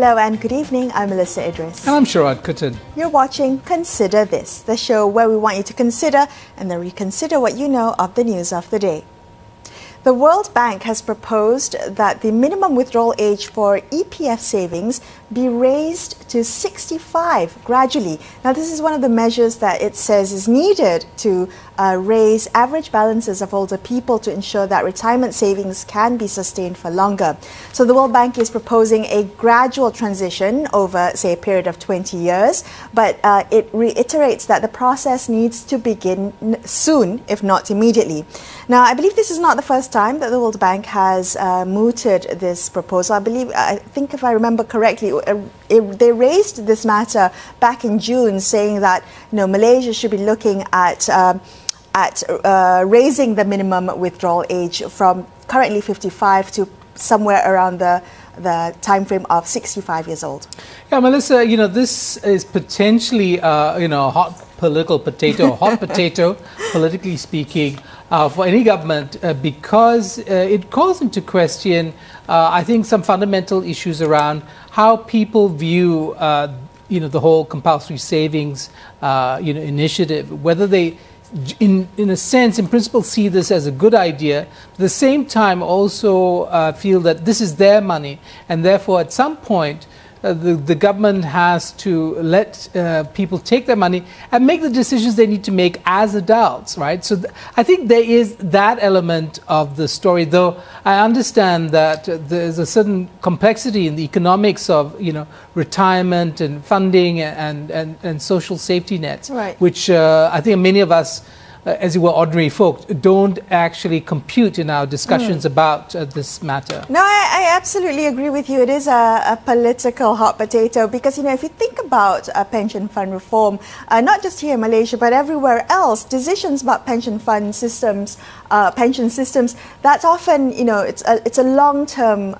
Hello and good evening, I'm Melisa Idris. And I'm Sharaad Kuttan. You're watching Consider This, the show where we want you to consider and then reconsider what you know of the news of the day. The World Bank has proposed that the minimum withdrawal age for EPF savings be raised to 65 gradually. Now, this is one of the measures that it says is needed to raise average balances of older people to ensure that retirement savings can be sustained for longer. So the World Bank is proposing a gradual transition over, say, a period of 20 years, but it reiterates that the process needs to begin soon, if not immediately. Now, I believe this is not the first time that the World Bank has mooted this proposal. I think if I remember correctly, they raised this matter back in June, saying that Malaysia should be looking at raising the minimum withdrawal age from currently 55 to somewhere around the time frame of 65 years old. Yeah, Melissa, this is potentially a hot political potato, hot potato, politically speaking, for any government because it calls into question, I think, some fundamental issues around how people view, the whole compulsory savings, initiative, whether they, in a sense, in principle, see this as a good idea, at the same time also feel that this is their money, and therefore at some point the government has to let people take their money and make the decisions they need to make as adults, right? So I think there is that element of the story, though I understand that there's a certain complexity in the economics of, retirement and funding and social safety nets, right, which I think many of us, as it were, ordinary folk, don't actually compute in our discussions about this matter. No, I absolutely agree with you. It is a political hot potato because, if you think about pension fund reform, not just here in Malaysia, but everywhere else, decisions about pension fund systems, pension systems, that's often, it's a long-term,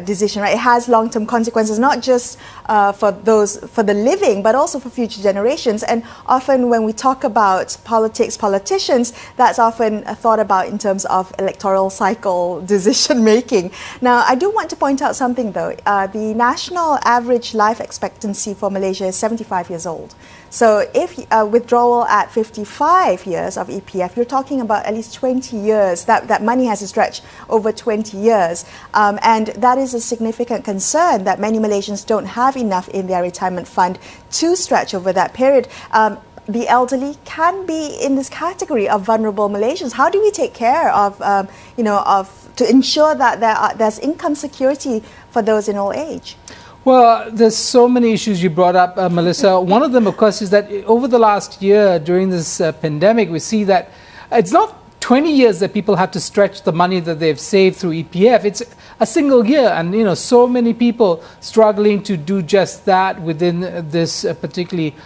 decision, right? It has long-term consequences, not just for the living, but also for future generations. And often when we talk about politicians, that's often thought about in terms of electoral cycle decision making. Now, I do want to point out something though. The national average life expectancy for Malaysia is 75 years old. So if withdrawal at 55 years of EPF, you're talking about at least 20 years. That money has to stretch over 20 years. And that is a significant concern that many Malaysians don't have enough in their retirement fund to stretch over that period. The elderly can be in this category of vulnerable Malaysians. How do we take care of, to ensure that there's income security for those in old age? Well, there's so many issues you brought up, Melissa. One of them, of course, is that over the last year, during this pandemic, we see that it's not 20 years that people have to stretch the money that they've saved through EPF. It's a single year, and so many people struggling to do just that within this particularly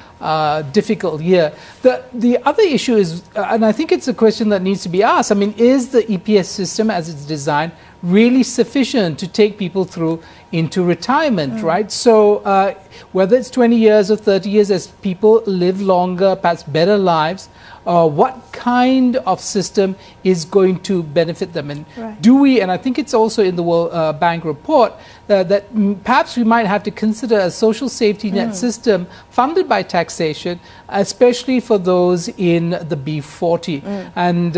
difficult year. The other issue is, and I think it's a question that needs to be asked, is the EPF system as it's designed really sufficient to take people through into retirement, right? So whether it's 20 years or 30 years, as people live longer, perhaps better lives, what kind of system is going to benefit them? And do we, and I think it's also in the World Bank report, that perhaps we might have to consider a social safety net system funded by taxation, especially for those in the B40. And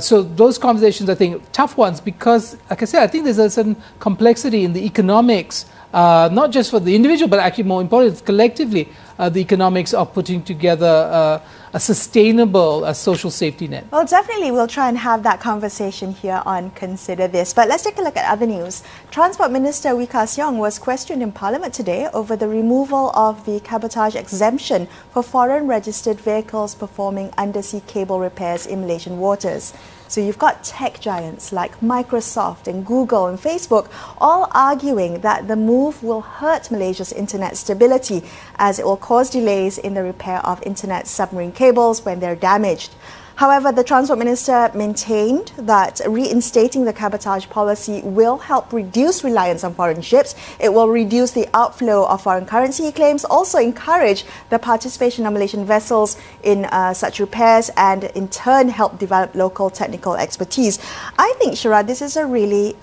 so those conversations, I think, tough ones, because, like I said, I think there's a certain complexity in the economics, not just for the individual, but actually more importantly, collectively, the economics of putting together a sustainable social safety net. Well, definitely we'll try and have that conversation here on Consider This. But let's take a look at other news. Transport Minister Wee Ka Siong was questioned in Parliament today over the removal of the cabotage exemption for foreign registered vehicles performing undersea cable repairs in Malaysian waters. So you've got tech giants like Microsoft and Google and Facebook all arguing that the move will hurt Malaysia's internet stability as it will cause delays in the repair of internet submarine cables when they're damaged. However, the Transport Minister maintained that reinstating the cabotage policy will help reduce reliance on foreign ships. It will reduce the outflow of foreign currency, he claims, also encourage the participation of Malaysian vessels in such repairs and in turn help develop local technical expertise. I think, Sharaad, this is a really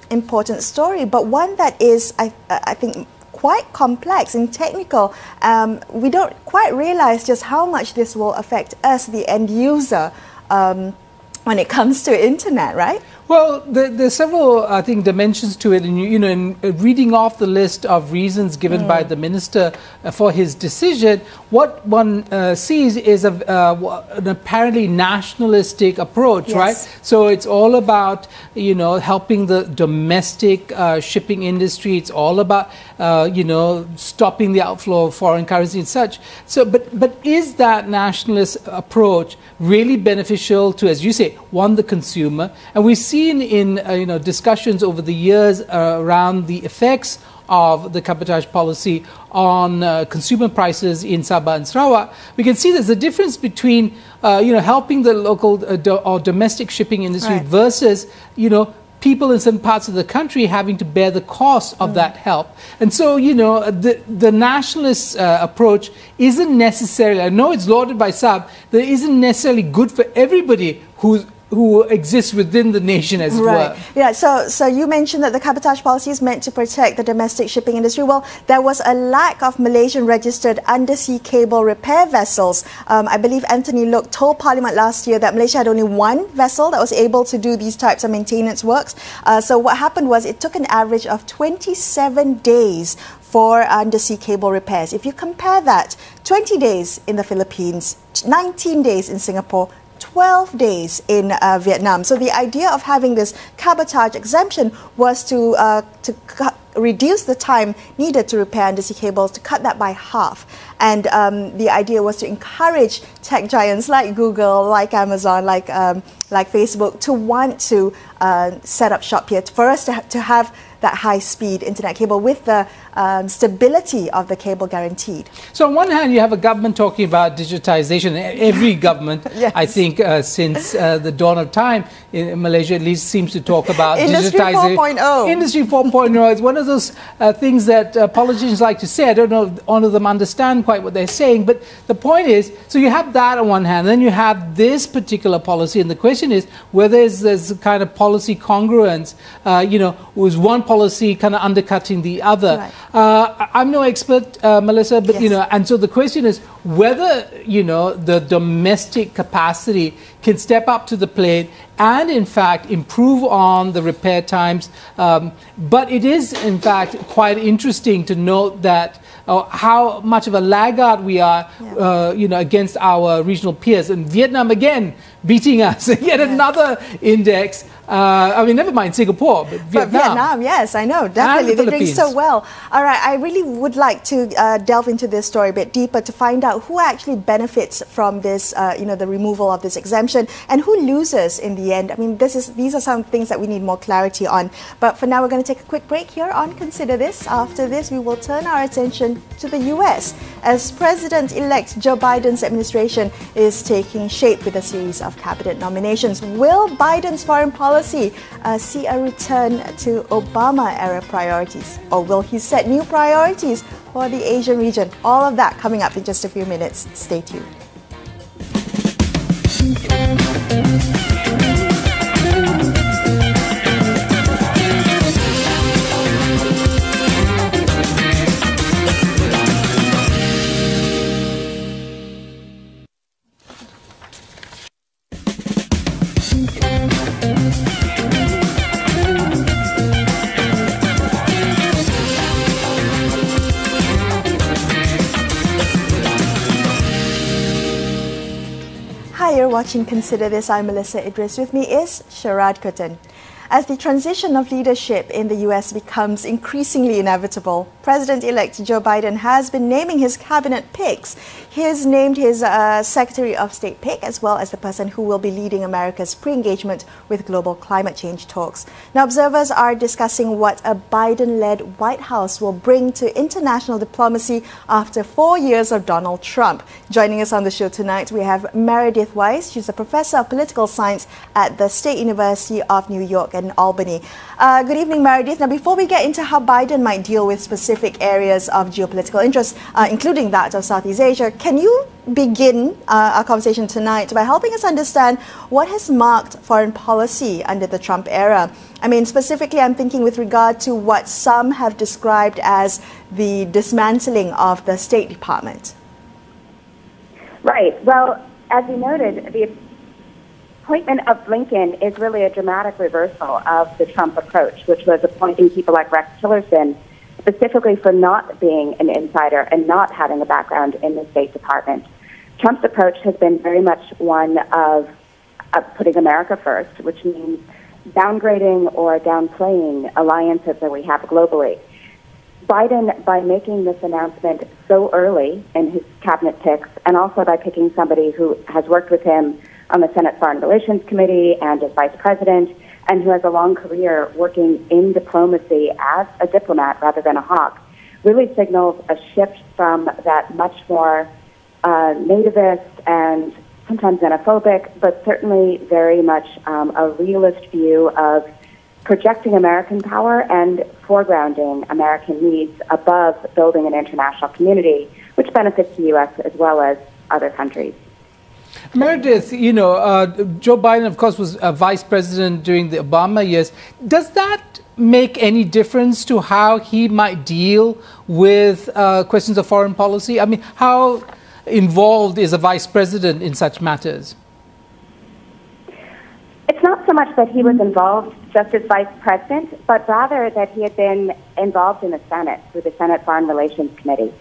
important story, but one that is, I think, quite complex and technical. We don't quite realize just how much this will affect us, the end user, when it comes to internet, right? Well, there's several, I think, dimensions to it. And, in reading off the list of reasons given by the minister for his decision, what one sees is an apparently nationalistic approach, Yes. right? So it's all about, helping the domestic shipping industry. It's all about, stopping the outflow of foreign currency and such. So, but is that nationalist approach really beneficial to, as you say, one, the consumer? And we've seen in discussions over the years around the effects of the cabotage policy on consumer prices in Sabah and Sarawak. We can see there's a difference between helping the local or domestic shipping industry Right. versus people in certain parts of the country having to bear the cost of that help. And so, the nationalist approach isn't necessarily, I know it's lauded by some, that isn't necessarily good for everybody who exists within the nation, as it were. Yeah, so you mentioned that the cabotage policy is meant to protect the domestic shipping industry. Well, there was a lack of Malaysian-registered undersea cable repair vessels. I believe Anthony Loke told Parliament last year that Malaysia had only one vessel that was able to do these types of maintenance works. So what happened was it took an average of 27 days for undersea cable repairs. If you compare that, 20 days in the Philippines, 19 days in Singapore, 12 days in Vietnam. So the idea of having this cabotage exemption was to reduce the time needed to repair undersea cables, to cut that by half. And the idea was to encourage tech giants like Google, like Amazon, like Facebook to want to set up shop here, for us to have that high-speed internet cable with the stability of the cable guaranteed. So on one hand, you have a government talking about digitization. Every government, Yes. I think, since the dawn of time in Malaysia at least seems to talk about Industry digitization. 4.0. Industry 4.0 is one of those things that politicians like to say. I don't know if all of them understand quite what they're saying, but the point is, so you have that on one hand, then you have this particular policy, and the question is whether there's a kind of policy congruence, was one policy kind of undercutting the other. Right. I'm no expert, Melisa, but Yes. and so the question is whether the domestic capacity can step up to the plate and in fact improve on the repair times. But it is in fact quite interesting to note that how much of a laggard we are, against our regional peers. And Vietnam again beating us, yet another index. Never mind Singapore, but Vietnam, yes, I know, definitely. They're doing so well. All right, I really would like to delve into this story a bit deeper to find out who actually benefits from this, the removal of this exemption, and who loses in the end. I mean, these are some things that we need more clarity on. But for now, we're going to take a quick break here on Consider This. After this, we will turn our attention to the US, as President-elect Joe Biden's administration is taking shape with a series of cabinet nominations. Will Biden's foreign policy see a return to Obama-era priorities? Or will he set new priorities for the Asian region? All of that coming up in just a few minutes. Stay tuned. Hi, you're watching Consider This. I'm Melisa Idris. With me is Sharaad Kuttan. As the transition of leadership in the US becomes increasingly inevitable, President-elect Joe Biden has been naming his cabinet picks. He has named his Secretary of State pick, as well as the person who will be leading America's pre-engagement with global climate change talks. Now, observers are discussing what a Biden-led White House will bring to international diplomacy after 4 years of Donald Trump. Joining us on the show tonight, we have Meredith Weiss. She's a professor of political science at the State University of New York in Albany. Good evening, Meredith. Now, before we get into how Biden might deal with specific specific areas of geopolitical interest, including that of Southeast Asia. Can you begin our conversation tonight by helping us understand what has marked foreign policy under the Trump era? I mean, specifically, I'm thinking with regard to what some have described as the dismantling of the State Department. Right. Well, as you noted, the appointment of Blinken is really a dramatic reversal of the Trump approach, which was appointing people like Rex Tillerson specifically for not being an insider and not having a background in the State Department. Trump's approach has been very much one of putting America first, which means downgrading or downplaying alliances that we have globally. Biden, by making this announcement so early in his cabinet picks, and also by picking somebody who has worked with him on the Senate Foreign Relations Committee and as vice president, and who has a long career working in diplomacy as a diplomat rather than a hawk, really signals a shift from that much more nativist and sometimes xenophobic, but certainly very much a realist view of projecting American power and foregrounding American needs above building an international community, which benefits the U.S. as well as other countries. Meredith, you know, Joe Biden, of course, was a vice president during the Obama years. Does that make any difference to how he might deal with questions of foreign policy? I mean, how involved is a vice president in such matters? It's not so much that he was involved just as vice president, but rather that he had been involved in the Senate through the Senate Foreign Relations Committee.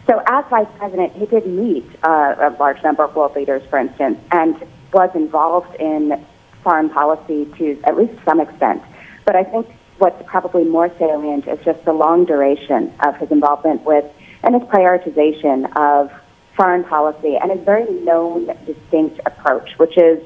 So as vice president, he did meet a large number of world leaders, for instance, and was involved in foreign policy to at least some extent. But I think what's probably more salient is just the long duration of his involvement with and his prioritization of foreign policy and his very known, distinct approach, which is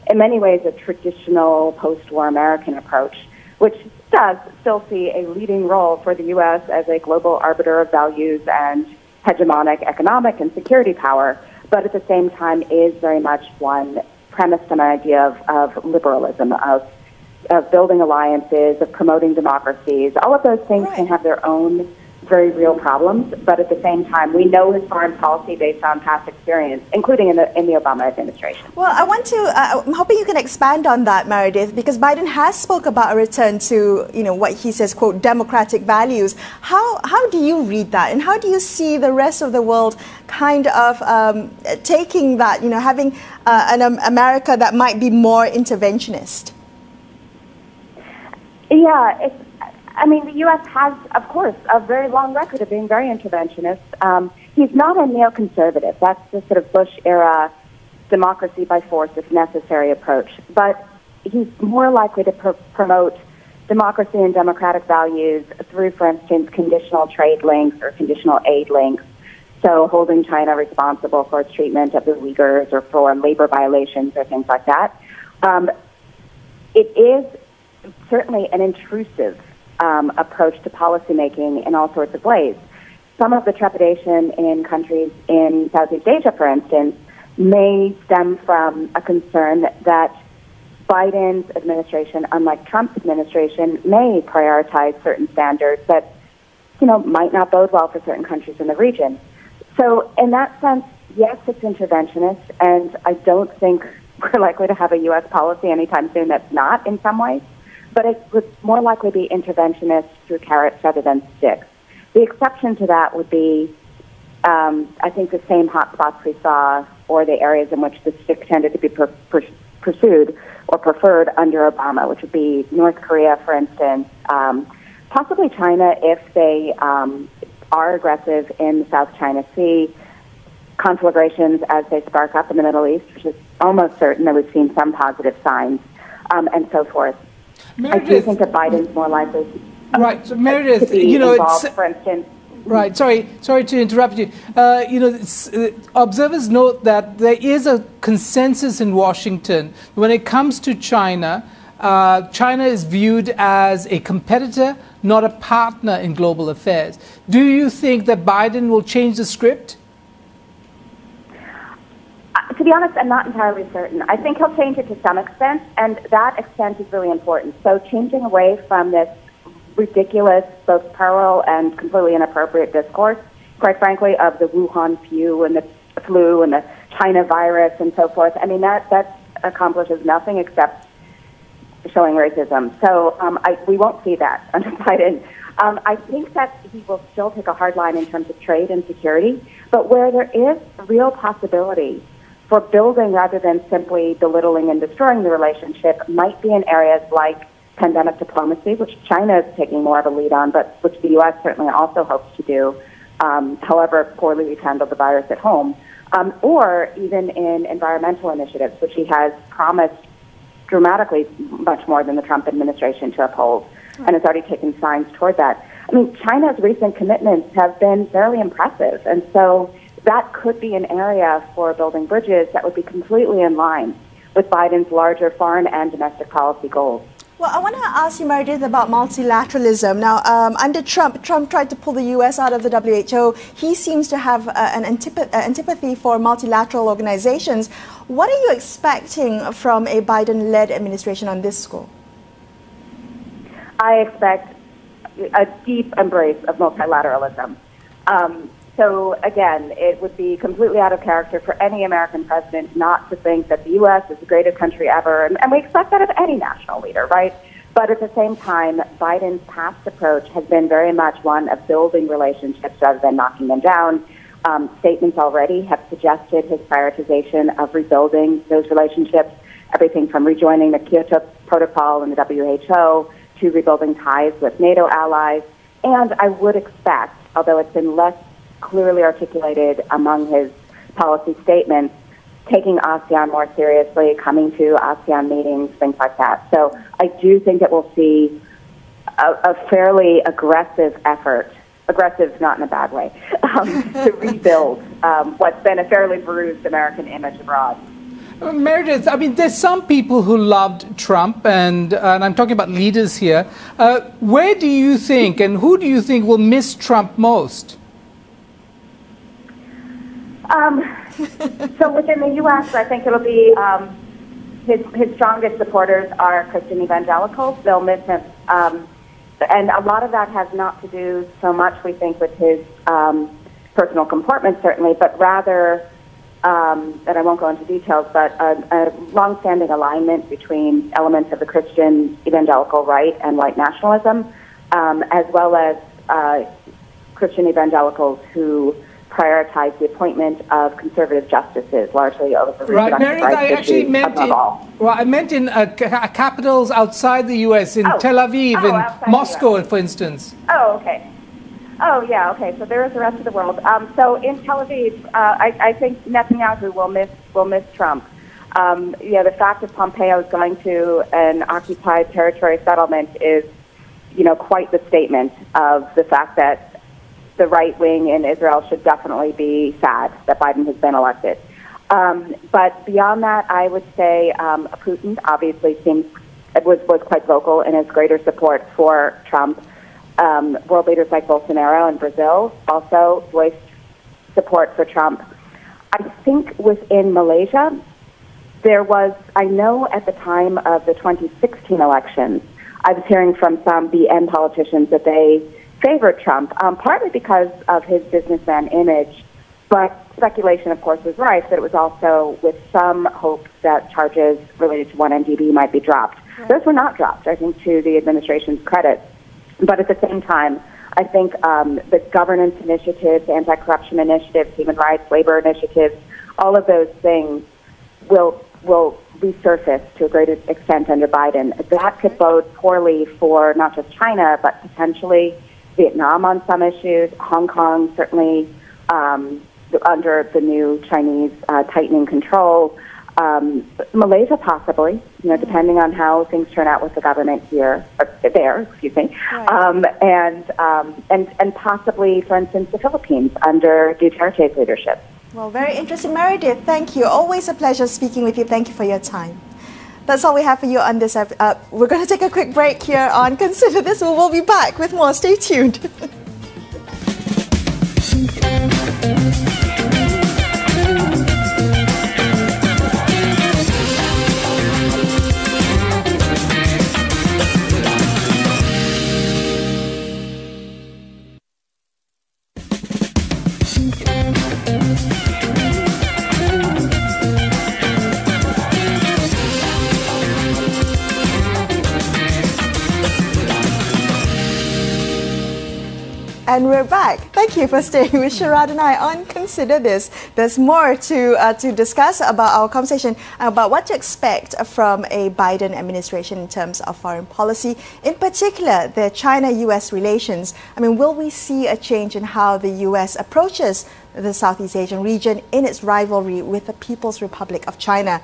in many ways a traditional post-war American approach, which does still see a leading role for the U.S. as a global arbiter of values and hegemonic economic and security power, but at the same time is very much one premised on an idea of liberalism, of building alliances, of promoting democracies. All of those things can have their own very real problems, but at the same time, we know his foreign policy based on past experience, including in the Obama administration. Well, I want to, I'm hoping you can expand on that, Meredith, because Biden has spoke about a return to, you know, what he says, quote, democratic values. How do you read that? And how do you see the rest of the world kind of taking that, you know, having an America that might be more interventionist? Yeah, I mean, the U.S. has, of course, a very long record of being very interventionist. He's not a neoconservative. That's the sort of Bush-era democracy by force if necessary approach. But he's more likely to promote democracy and democratic values through, for instance, conditional trade links or conditional aid links. So holding China responsible for its treatment of the Uyghurs or for labor violations or things like that. It is certainly an intrusive approach to policymaking in all sorts of ways. Some of the trepidation in countries in Southeast Asia, for instance, may stem from a concern that Biden's administration, unlike Trump's administration, may prioritize certain standards that, you know, might not bode well for certain countries in the region. So in that sense, yes, it's interventionist, and I don't think we're likely to have a U.S. policy anytime soon that's not in some ways. But it would more likely be interventionist through carrots rather than sticks. The exception to that would be, I think, the same hotspots we saw, or the areas in which the stick tended to be pursued or preferred under Obama, which would be North Korea, for instance, possibly China if they are aggressive in the South China Sea, conflagrations as they spark up in the Middle East, which is almost certain that we've seen some positive signs, and so forth. Meredith, I do think that Biden's more likely right. So Meredith, to be you know, involved, for instance. Right. Sorry to interrupt you. You know, observers note that there is a consensus in Washington when it comes to China. China is viewed as a competitor, not a partner in global affairs. Do you think that Biden will change the script? To be honest, I'm not entirely certain. I think he'll change it to some extent, and that extent is really important. So changing away from this ridiculous, both puerile and completely inappropriate discourse, quite frankly, of the Wuhan flu and the China virus and so forth. I mean, that accomplishes nothing except showing racism. So we won't see that under Biden. I think that he will still take a hard line in terms of trade and security, but where there is real possibility for building rather than simply belittling and destroying the relationship might be in areas like pandemic diplomacy, which China is taking more of a lead on, but which the U.S. certainly also hopes to do, however poorly we've handled the virus at home, or even in environmental initiatives, which he has promised dramatically much more than the Trump administration to uphold, and has already taken signs toward that. I mean, China's recent commitments have been fairly impressive, and so that could be an area for building bridges that would be completely in line with Biden's larger foreign and domestic policy goals. Well, I want to ask you, Meredith, about multilateralism. Now, under Trump tried to pull the U.S. out of the WHO. He seems to have an antipathy for multilateral organizations. What are you expecting from a Biden-led administration on this score? I expect a deep embrace of multilateralism. So, again, it would be completely out of character for any American president not to think that the U.S. is the greatest country ever, and we expect that of any national leader, right? But at the same time, Biden's past approach has been very much one of building relationships rather than knocking them down. Statements already have suggested his prioritization of rebuilding those relationships, everything from rejoining the Kyoto Protocol and the WHO to rebuilding ties with NATO allies. And I would expect, although it's been less clearly articulated among his policy statements, taking ASEAN more seriously, coming to ASEAN meetings, things like that. So I do think that we'll see a fairly aggressive effort, aggressive not in a bad way, to rebuild what's been a fairly bruised American image abroad. Meredith, I mean, there's some people who loved Trump, and I'm talking about leaders here. Where do you think, and who do you think will miss Trump most? So within the U.S., I think it'll be his strongest supporters are Christian evangelicals. They'll miss him. And a lot of that has not to do so much, we think, with his personal comportment, certainly, but rather, and I won't go into details, but a longstanding alignment between elements of the Christian evangelical right and white nationalism, as well as Christian evangelicals who prioritize the appointment of conservative justices, largely over reproductive rights issues above all. Well, I meant in capitals outside the U.S., in Tel Aviv, in Moscow, for instance. Oh, okay. Oh, yeah, okay. So there is the rest of the world. So in Tel Aviv, I think Netanyahu will miss Trump. The fact that Pompeo is going to an occupied territory settlement is, quite the statement of the fact that the right wing in Israel should definitely be sad that Biden has been elected. But beyond that, I would say Putin obviously was quite vocal in his greater support for Trump. World leaders like Bolsonaro in Brazil also voiced support for Trump. I think within Malaysia, I know at the time of the 2016 elections, I was hearing from some BN politicians that they favored Trump, partly because of his businessman image, but speculation, of course, was rife that it was also with some hopes that charges related to 1MDB might be dropped. Right. Those were not dropped, I think, to the administration's credit. But at the same time, I think the governance initiatives, anti-corruption initiatives, human rights, labor initiatives, all of those things will resurface to a greater extent under Biden. That could bode poorly for not just China, but potentially Vietnam on some issues, Hong Kong certainly under the new Chinese tightening control, Malaysia possibly, depending on how things turn out with the government here, or there, excuse me, right. And possibly, for instance, the Philippines under Duterte's leadership. Well, very interesting, Meredith. Thank you. Always a pleasure speaking with you. Thank you for your time. That's all we have for you on this episode. We're going to take a quick break here on Consider This. We'll be back with more. Stay tuned. And we're back. Thank you for staying with Sharaad and I on Consider This. There's more to discuss about our conversation about what to expect from a Biden administration in terms of foreign policy, in particular the China-US relations. I mean, will we see a change in how the US approaches the Southeast Asian region in its rivalry with the People's Republic of China?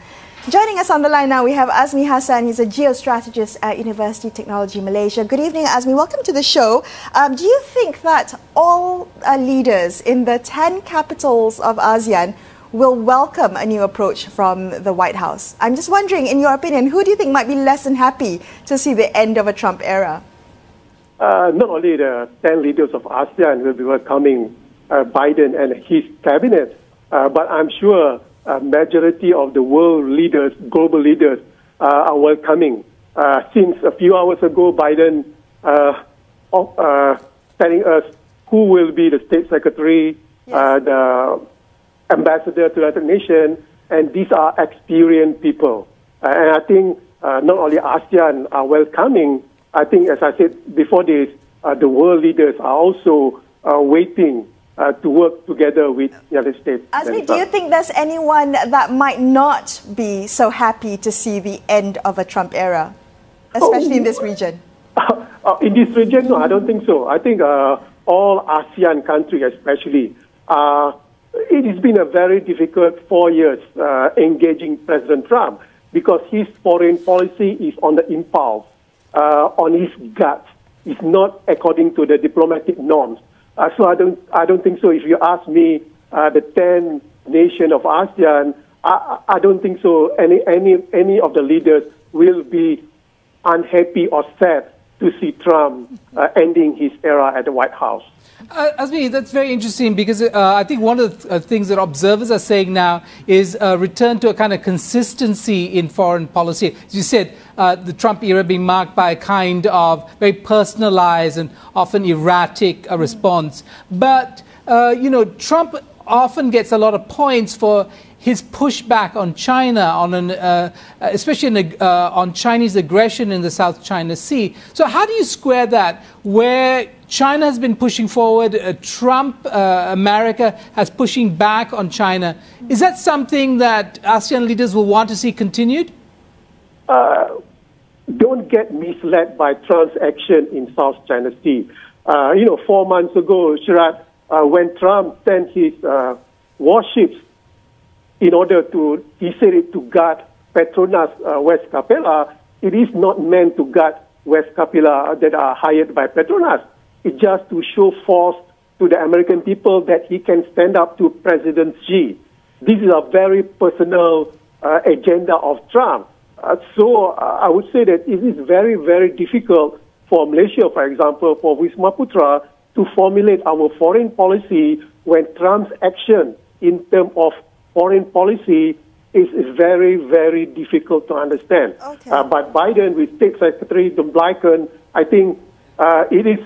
Joining us on the line now, we have Azmi Hassan. He's a geostrategist at University Technology Malaysia. Good evening, Azmi. Welcome to the show. Do you think that all leaders in the 10 capitals of ASEAN will welcome a new approach from the White House? I'm just wondering, in your opinion, who do you think might be less than happy to see the end of a Trump era? Not only the 10 leaders of ASEAN will be welcoming Biden and his cabinet, but I'm sure a majority of the world leaders, global leaders, are welcoming. Since a few hours ago, Biden telling us who will be the state secretary, the ambassador to the United Nations, and these are experienced people. And I think not only ASEAN are welcoming, I think, as I said before this, the world leaders are also waiting to work together with the United States. Azmi, do you think there's anyone that might not be so happy to see the end of a Trump era, especially in this region? In this region, no, I don't think so. I think all ASEAN countries especially, it has been a very difficult 4 years engaging President Trump because his foreign policy is on the impulse, on his gut. It's not according to the diplomatic norms. So I don't think so. If you ask me, the 10 nations of ASEAN, I don't think so. Any of the leaders will be unhappy or sad to see Trump ending his era at the White House. Azmi, that's very interesting because I think one of the things that observers are saying now is a return to a kind of consistency in foreign policy. As you said, the Trump era being marked by a kind of very personalized and often erratic response. But, you know, Trump often gets a lot of points for his pushback on China, especially on Chinese aggression in the South China Sea. So how do you square that, where China has been pushing forward, Trump, America has pushing back on China? Is that something that ASEAN leaders will want to see continued? Don't get misled by Trump's action in South China Sea. 4 months ago, Sharaad, when Trump sent his warships in order to, he said it to guard Petronas West Capella, it is not meant to guard West Capella that are hired by Petronas. It's just to show force to the American people that he can stand up to President Xi. This is a very personal agenda of Trump. So I would say that it is very, very difficult for Malaysia, for example, for Wisma Putra, to formulate our foreign policy when Trump's action in terms of foreign policy is very, very difficult to understand. Okay. But Biden with State Secretary Blinken, I think it is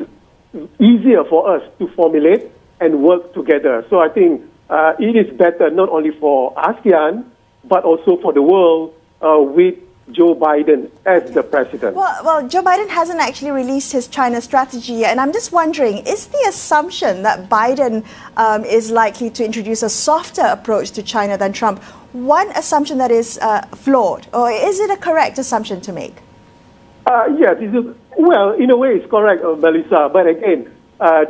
easier for us to formulate and work together. So I think it is better not only for ASEAN, but also for the world with Joe Biden as the president. Well, Joe Biden hasn't actually released his China strategy yet, and I'm just wondering, is the assumption that Biden is likely to introduce a softer approach to China than Trump one assumption that is flawed, or is it a correct assumption to make? Yes, well, in a way it's correct, Melisa, but again,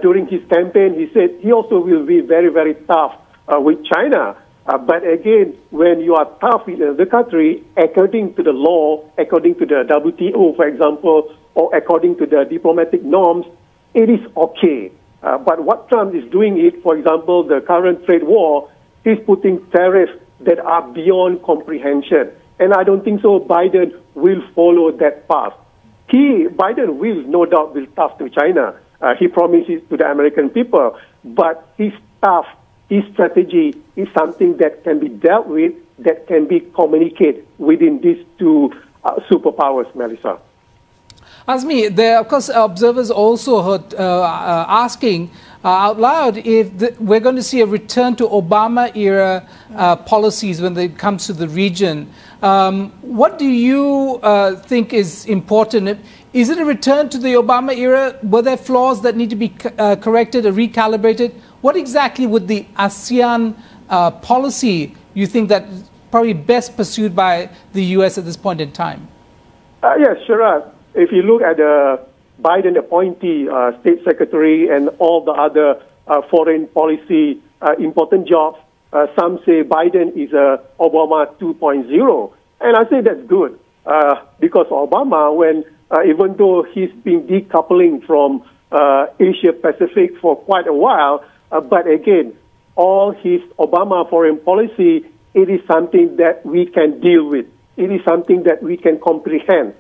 during his campaign, he said he also will be very, very tough with China. But again, when you are tough in the country, according to the law, according to the WTO, for example, or according to the diplomatic norms, it is okay. But what Trump is doing it, for example, the current trade war, he's putting tariffs that are beyond comprehension. And I don't think so Biden will follow that path. Biden will no doubt be tough to China. He promises to the American people, but his strategy is something that can be dealt with, that can be communicated within these two superpowers, Melisa. Azmi, there, of course, observers also heard asking out loud if we're going to see a return to Obama-era policies when it comes to the region. What do you think is important? Is it a return to the Obama era? Were there flaws that need to be corrected or recalibrated? What exactly would the ASEAN policy you think that probably best pursued by the U.S. at this point in time? Yes, Sharaad. If you look at the Biden appointee, State Secretary, and all the other foreign policy important jobs, some say Biden is Obama 2.0. And I say that's good because Obama, even though he's been decoupling from Asia Pacific for quite a while, but again, all his Obama foreign policy, it is something that we can deal with. It is something that we can comprehend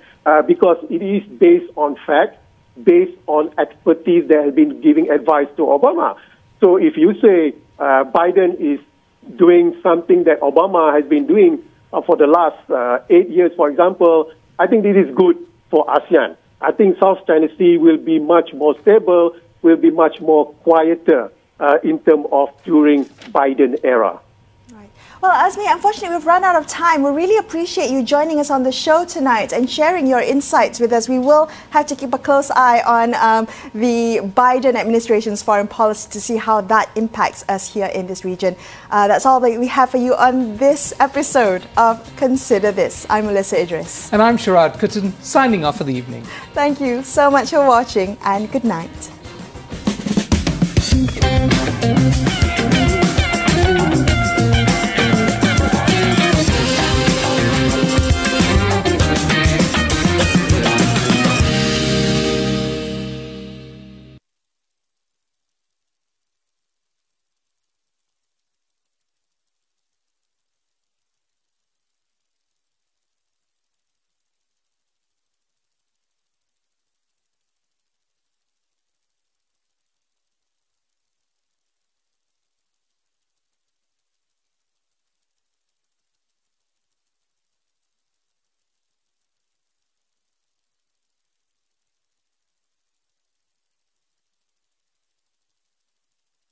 because it is based on fact, based on expertise that has been giving advice to Obama. So if you say Biden is doing something that Obama has been doing for the last 8 years, for example, I think this is good for ASEAN. I think South China Sea will be much more stable, will be much more quieter in terms of during Biden era. Well, Azmi, unfortunately, we've run out of time. We really appreciate you joining us on the show tonight and sharing your insights with us. We will have to keep a close eye on the Biden administration's foreign policy to see how that impacts us here in this region. That's all that we have for you on this episode of Consider This. I'm Melisa Idris. And I'm Sharaad Kuttan, signing off for the evening. Thank you so much for watching and good night.